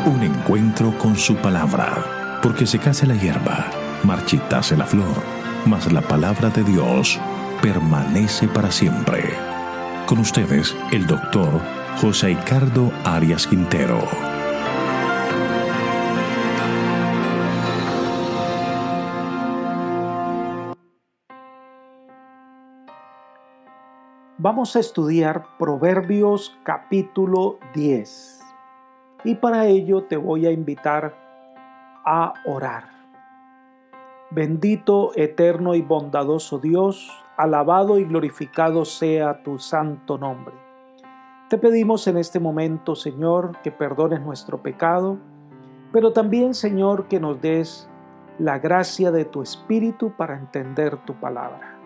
Un encuentro con su palabra, porque secase la hierba, marchitase la flor, mas la palabra de Dios permanece para siempre. Con ustedes, el doctor José Ricardo Arias Quintero. Vamos a estudiar Proverbios capítulo 10 y para ello te voy a invitar a orar. Bendito, eterno y bondadoso Dios, alabado y glorificado sea tu santo nombre. Te pedimos en este momento, Señor, que perdones nuestro pecado, pero también, Señor, que nos des la gracia de tu Espíritu para entender tu palabra.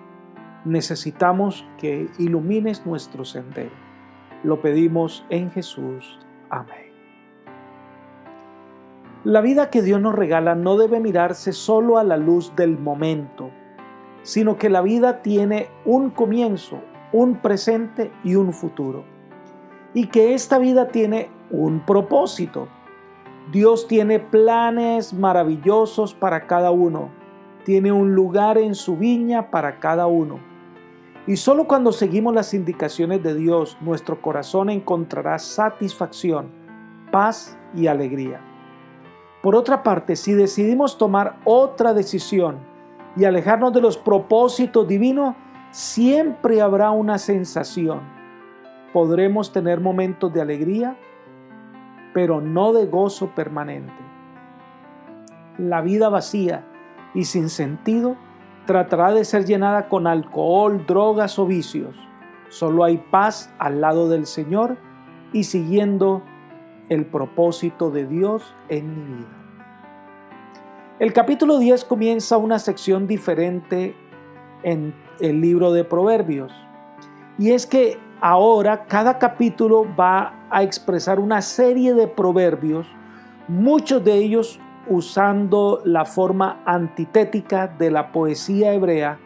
Necesitamos que ilumines nuestro sendero. Lo pedimos en Jesús. Amén. La vida que Dios nos regala no debe mirarse solo a la luz del momento, sino que la vida tiene un comienzo, un presente y un futuro. Y que esta vida tiene un propósito. Dios tiene planes maravillosos para cada uno. Tiene un lugar en su viña para cada uno. Y solo cuando seguimos las indicaciones de Dios, nuestro corazón encontrará satisfacción, paz y alegría. Por otra parte, si decidimos tomar otra decisión y alejarnos de los propósitos divinos, siempre habrá una sensación. Podremos tener momentos de alegría, pero no de gozo permanente. La vida vacía y sin sentido tratará de ser llenada con alcohol, drogas o vicios. Solo hay paz al lado del Señor y siguiendo el propósito de Dios en mi vida. El capítulo 10 comienza una sección diferente en el libro de Proverbios. Y es que ahora cada capítulo va a expresar una serie de proverbios, muchos de ellos usando la forma antitética de la poesía hebrea,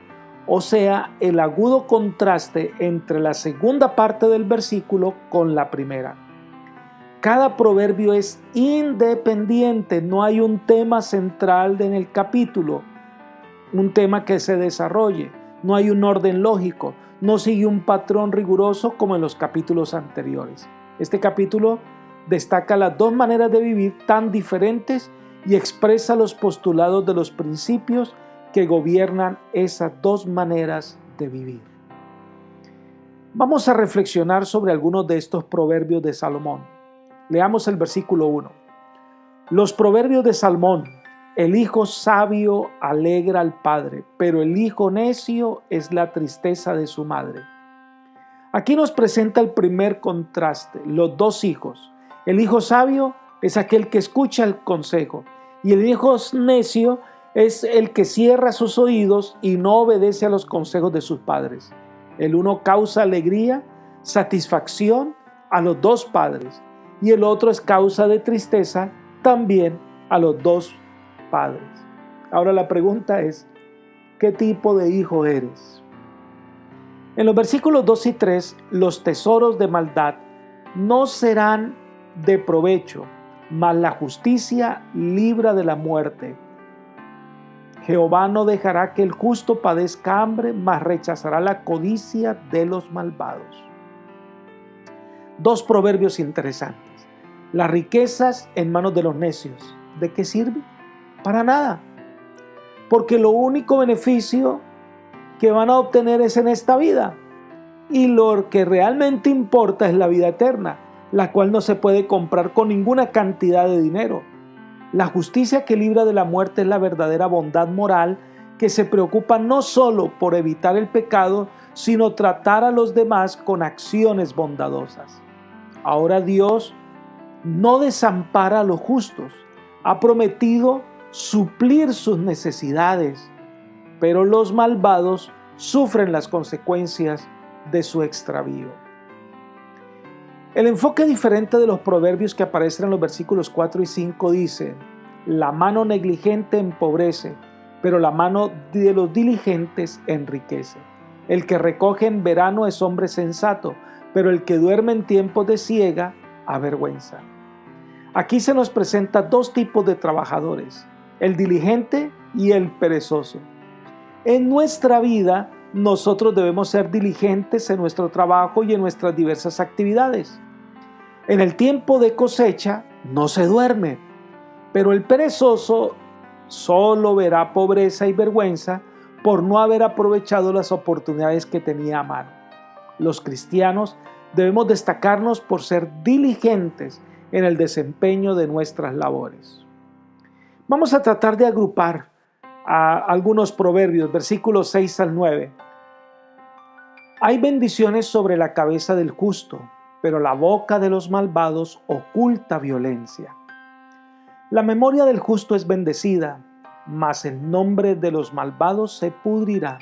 o sea, el agudo contraste entre la segunda parte del versículo con la primera. Cada proverbio es independiente, no hay un tema central en el capítulo, un tema que se desarrolle, no hay un orden lógico, no sigue un patrón riguroso como en los capítulos anteriores. Este capítulo destaca las dos maneras de vivir tan diferentes y expresa los postulados de los principios que gobiernan esas dos maneras de vivir. Vamos a reflexionar sobre algunos de estos proverbios de Salomón. Leamos el versículo 1. Los proverbios de Salomón: el hijo sabio alegra al padre, pero el hijo necio es la tristeza de su madre. Aquí nos presenta el primer contraste, los dos hijos. El hijo sabio es aquel que escucha el consejo, y el hijo necio es el que cierra sus oídos y no obedece a los consejos de sus padres. El uno causa alegría, satisfacción a los dos padres, y el otro es causa de tristeza también a los dos padres. Ahora la pregunta es, ¿qué tipo de hijo eres? En los versículos 2 y 3, los tesoros de maldad no serán de provecho, mas la justicia libra de la muerte. Jehová no dejará que el justo padezca hambre, mas rechazará la codicia de los malvados. Dos proverbios interesantes. Las riquezas en manos de los necios, ¿de qué sirve? Para nada. Porque lo único beneficio que van a obtener es en esta vida. Y lo que realmente importa es la vida eterna, la cual no se puede comprar con ninguna cantidad de dinero. La justicia que libra de la muerte es la verdadera bondad moral que se preocupa no solo por evitar el pecado, sino tratar a los demás con acciones bondadosas. Ahora Dios no desampara a los justos, ha prometido suplir sus necesidades, pero los malvados sufren las consecuencias de su extravío. El enfoque diferente de los proverbios que aparecen en los versículos 4 y 5 dice: la mano negligente empobrece, pero la mano de los diligentes enriquece. El que recoge en verano es hombre sensato, pero el que duerme en tiempos de siega avergüenza. Aquí se nos presenta dos tipos de trabajadores, el diligente y el perezoso. En nuestra vida, nosotros debemos ser diligentes en nuestro trabajo y en nuestras diversas actividades. En el tiempo de cosecha no se duerme, pero el perezoso solo verá pobreza y vergüenza por no haber aprovechado las oportunidades que tenía a mano. Los cristianos debemos destacarnos por ser diligentes en el desempeño de nuestras labores. Vamos a tratar de agrupar a algunos proverbios, versículos 6 al 9. Hay bendiciones sobre la cabeza del justo, pero la boca de los malvados oculta violencia. La memoria del justo es bendecida, mas el nombre de los malvados se pudrirá.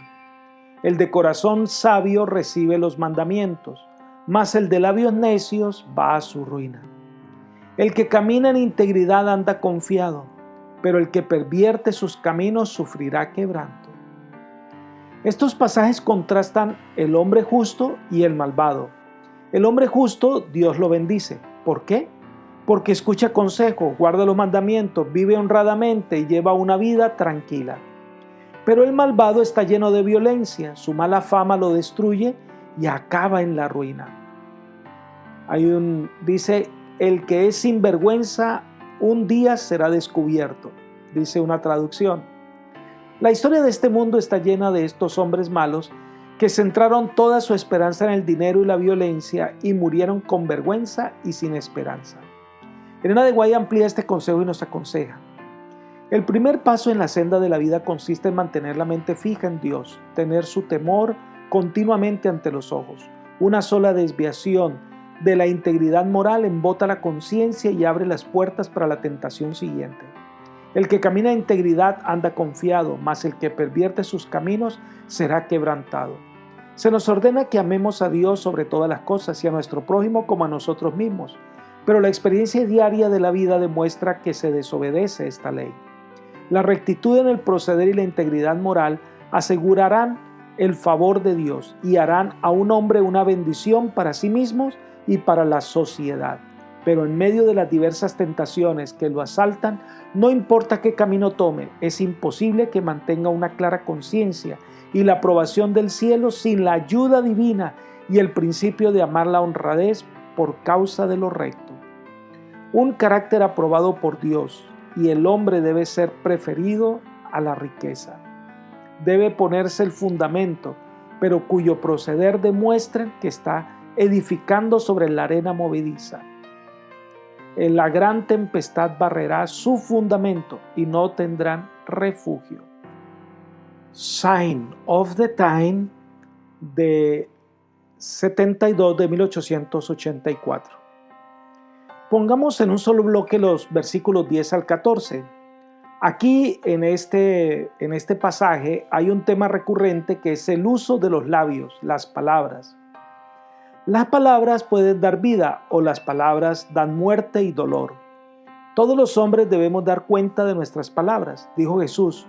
El de corazón sabio recibe los mandamientos, mas el de labios necios va a su ruina. El que camina en integridad anda confiado, pero el que pervierte sus caminos sufrirá quebranto. Estos pasajes contrastan el hombre justo y el malvado. El hombre justo, Dios lo bendice. ¿Por qué? Porque escucha consejo, guarda los mandamientos, vive honradamente y lleva una vida tranquila. Pero el malvado está lleno de violencia, su mala fama lo destruye y acaba en la ruina. Dice, el que es sinvergüenza un día será descubierto, dice una traducción. La historia de este mundo está llena de estos hombres malos que centraron toda su esperanza en el dinero y la violencia y murieron con vergüenza y sin esperanza. Elena de White amplía este consejo y nos aconseja: el primer paso en la senda de la vida consiste en mantener la mente fija en Dios, tener su temor continuamente ante los ojos. Una sola desviación de la integridad moral embota la conciencia y abre las puertas para la tentación siguiente. El que camina en integridad anda confiado, mas el que pervierte sus caminos será quebrantado. Se nos ordena que amemos a Dios sobre todas las cosas y a nuestro prójimo como a nosotros mismos, pero la experiencia diaria de la vida demuestra que se desobedece esta ley. La rectitud en el proceder y la integridad moral asegurarán el favor de Dios y harán a un hombre una bendición para sí mismos y para la sociedad. Pero en medio de las diversas tentaciones que lo asaltan, no importa qué camino tome, es imposible que mantenga una clara conciencia y la aprobación del cielo sin la ayuda divina y el principio de amar la honradez por causa de lo recto. Un carácter aprobado por Dios y el hombre debe ser preferido a la riqueza. Debe ponerse el fundamento, pero cuyo proceder demuestre que está edificando sobre la arena movediza. En la gran tempestad barrerá su fundamento y no tendrán refugio. Sign of the Time de 72 de 1884. Pongamos en un solo bloque los versículos 10 al 14. Aquí en este pasaje hay un tema recurrente que es el uso de los labios, las palabras. Las palabras pueden dar vida o las palabras dan muerte y dolor. Todos los hombres debemos dar cuenta de nuestras palabras, dijo Jesús.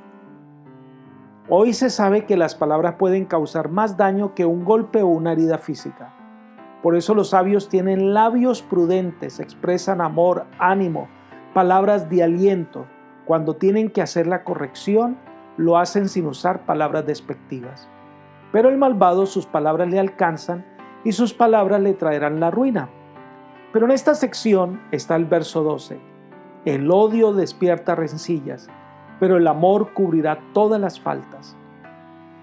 Hoy se sabe que las palabras pueden causar más daño que un golpe o una herida física. Por eso los sabios tienen labios prudentes, expresan amor, ánimo, palabras de aliento. Cuando tienen que hacer la corrección, lo hacen sin usar palabras despectivas. Pero el malvado, sus palabras le alcanzan y sus palabras le traerán la ruina. Pero en esta sección está el verso 12. El odio despierta rencillas, pero el amor cubrirá todas las faltas.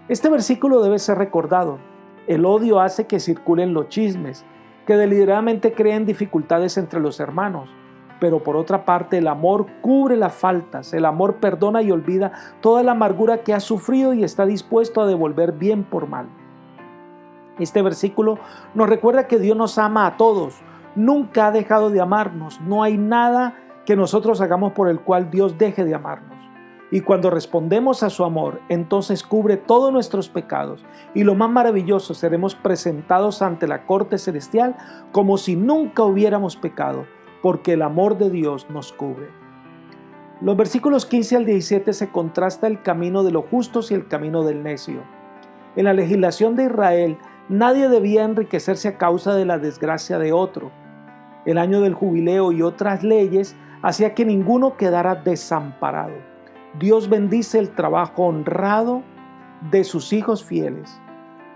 Este versículo debe ser recordado. El odio hace que circulen los chismes, que deliberadamente creen dificultades entre los hermanos. Pero por otra parte, el amor cubre las faltas, el amor perdona y olvida toda la amargura que ha sufrido y está dispuesto a devolver bien por mal. Este versículo nos recuerda que Dios nos ama a todos, nunca ha dejado de amarnos, no hay nada que nosotros hagamos por el cual Dios deje de amarnos. Y cuando respondemos a su amor, entonces cubre todos nuestros pecados. Y lo más maravilloso, seremos presentados ante la corte celestial como si nunca hubiéramos pecado, porque el amor de Dios nos cubre. Los versículos 15 al 17 se contrasta el camino de los justos y el camino del necio. En la legislación de Israel, nadie debía enriquecerse a causa de la desgracia de otro. El año del jubileo y otras leyes hacía que ninguno quedara desamparado. Dios bendice el trabajo honrado de sus hijos fieles.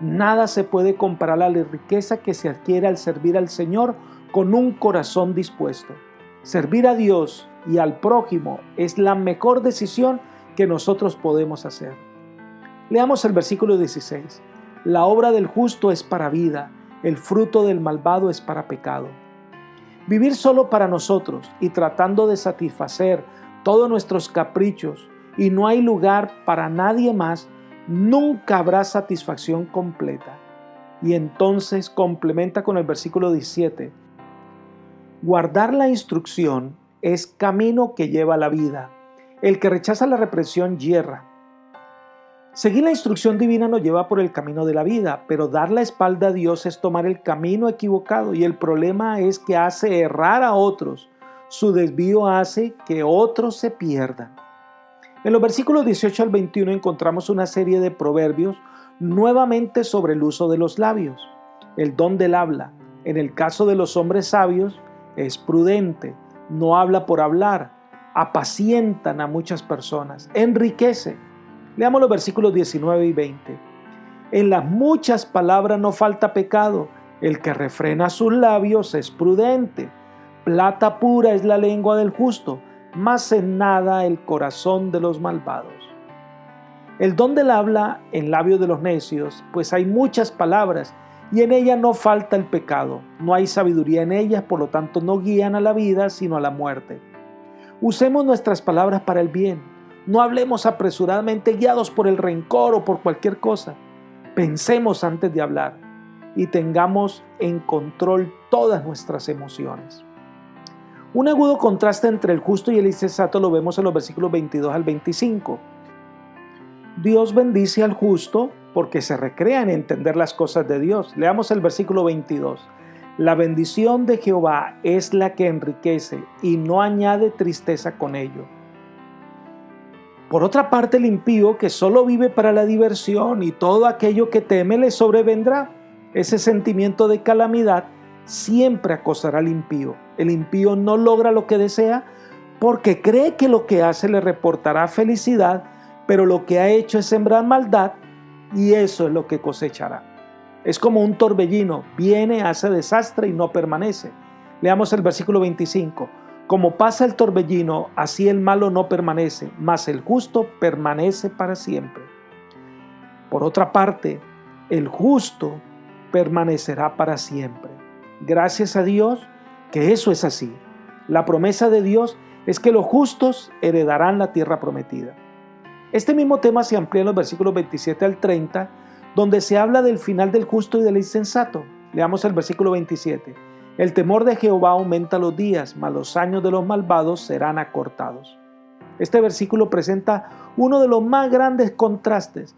Nada se puede comparar a la riqueza que se adquiere al servir al Señor con un corazón dispuesto. Servir a Dios y al prójimo es la mejor decisión que nosotros podemos hacer. Leamos el versículo 16. La obra del justo es para vida, el fruto del malvado es para pecado. Vivir solo para nosotros y tratando de satisfacer todos nuestros caprichos y no hay lugar para nadie más, nunca habrá satisfacción completa. Y entonces complementa con el versículo 17. Guardar la instrucción es camino que lleva a la vida. El que rechaza la represión yerra. Seguir la instrucción divina nos lleva por el camino de la vida, pero dar la espalda a Dios es tomar el camino equivocado y el problema es que hace errar a otros. Su desvío hace que otros se pierdan. En los versículos 18 al 21 encontramos una serie de proverbios nuevamente sobre el uso de los labios. El don del habla, en el caso de los hombres sabios, es prudente, no habla por hablar, apacientan a muchas personas, enriquece. Leamos los versículos 19 y 20. En las muchas palabras no falta pecado, el que refrena sus labios es prudente. Plata pura es la lengua del justo, mas en nada el corazón de los malvados. El don del habla en labios de los necios, pues hay muchas palabras y en ella no falta el pecado. No hay sabiduría en ellas, por lo tanto no guían a la vida sino a la muerte. Usemos nuestras palabras para el bien. No hablemos apresuradamente guiados por el rencor o por cualquier cosa. Pensemos antes de hablar y tengamos en control todas nuestras emociones. Un agudo contraste entre el justo y el insensato lo vemos en los versículos 22 al 25. Dios bendice al justo porque se recrea en entender las cosas de Dios. Leamos el versículo 22. La bendición de Jehová es la que enriquece y no añade tristeza con ello. Por otra parte, el impío que solo vive para la diversión y todo aquello que teme le sobrevendrá. Ese sentimiento de calamidad siempre acosará al impío. El impío no logra lo que desea porque cree que lo que hace le reportará felicidad, pero lo que ha hecho es sembrar maldad y eso es lo que cosechará. Es como un torbellino, viene, hace desastre y no permanece. Leamos el versículo 25. Como pasa el torbellino, así el malo no permanece, mas el justo permanece para siempre. Por otra parte, el justo permanecerá para siempre. Gracias a Dios que eso es así. La promesa de Dios es que los justos heredarán la tierra prometida. Este mismo tema se amplía en los versículos 27 al 30, donde se habla del final del justo y del insensato. Leamos el versículo 27. El temor de Jehová aumenta los días, mas los años de los malvados serán acortados. Este versículo presenta uno de los más grandes contrastes.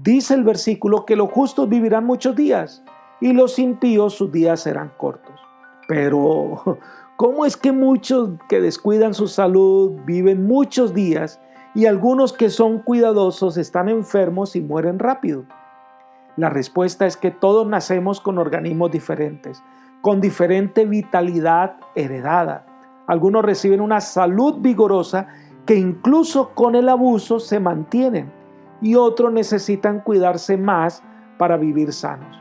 Dice el versículo que los justos vivirán muchos días y los impíos sus días serán cortos. Pero, ¿cómo es que muchos que descuidan su salud viven muchos días y algunos que son cuidadosos están enfermos y mueren rápido? La respuesta es que todos nacemos con organismos diferentes, con diferente vitalidad heredada. Algunos reciben una salud vigorosa que incluso con el abuso se mantienen y otros necesitan cuidarse más para vivir sanos.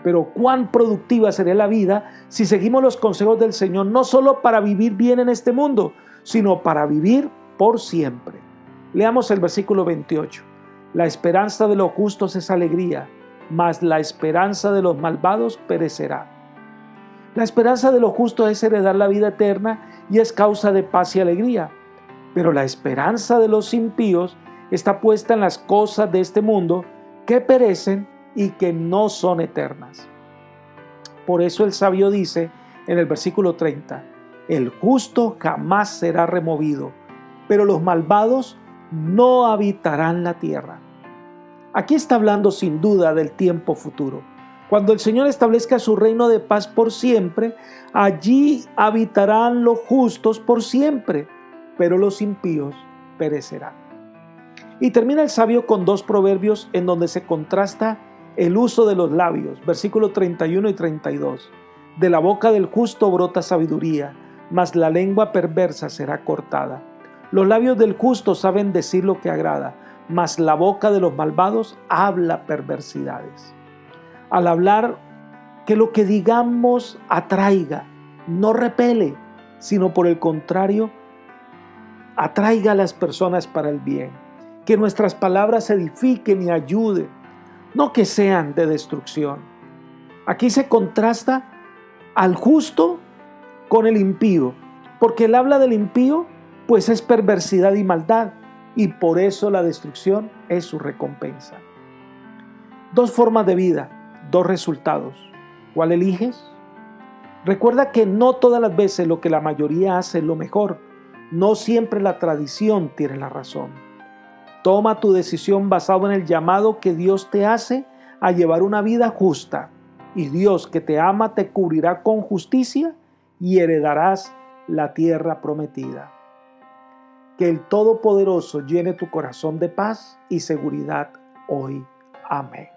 Pero cuán productiva sería la vida si seguimos los consejos del Señor, no solo para vivir bien en este mundo, sino para vivir por siempre. Leamos el versículo 28. La esperanza de los justos es alegría, mas la esperanza de los malvados perecerá. La esperanza de los justos es heredar la vida eterna y es causa de paz y alegría. Pero la esperanza de los impíos está puesta en las cosas de este mundo que perecen y que no son eternas. Por eso el sabio dice en el versículo 30, el justo jamás será removido, pero los malvados no habitarán la tierra. Aquí está hablando sin duda del tiempo futuro. Cuando el Señor establezca su reino de paz por siempre, allí habitarán los justos por siempre, pero los impíos perecerán. Y termina el sabio con dos proverbios en donde se contrasta el uso de los labios, versículos 31 y 32. De la boca del justo brota sabiduría, mas la lengua perversa será cortada. Los labios del justo saben decir lo que agrada, mas la boca de los malvados habla perversidades. Al hablar, que lo que digamos atraiga, no repele, sino por el contrario, atraiga a las personas para el bien. Que nuestras palabras edifiquen y ayuden, no que sean de destrucción. Aquí se contrasta al justo con el impío, porque el habla del impío pues es perversidad y maldad, y por eso la destrucción es su recompensa. Dos formas de vida, dos resultados. ¿Cuál eliges? Recuerda que no todas las veces lo que la mayoría hace es lo mejor. No siempre la tradición tiene la razón. Toma tu decisión basado en el llamado que Dios te hace a llevar una vida justa. Y Dios que te ama te cubrirá con justicia y heredarás la tierra prometida. Que el Todopoderoso llene tu corazón de paz y seguridad hoy. Amén.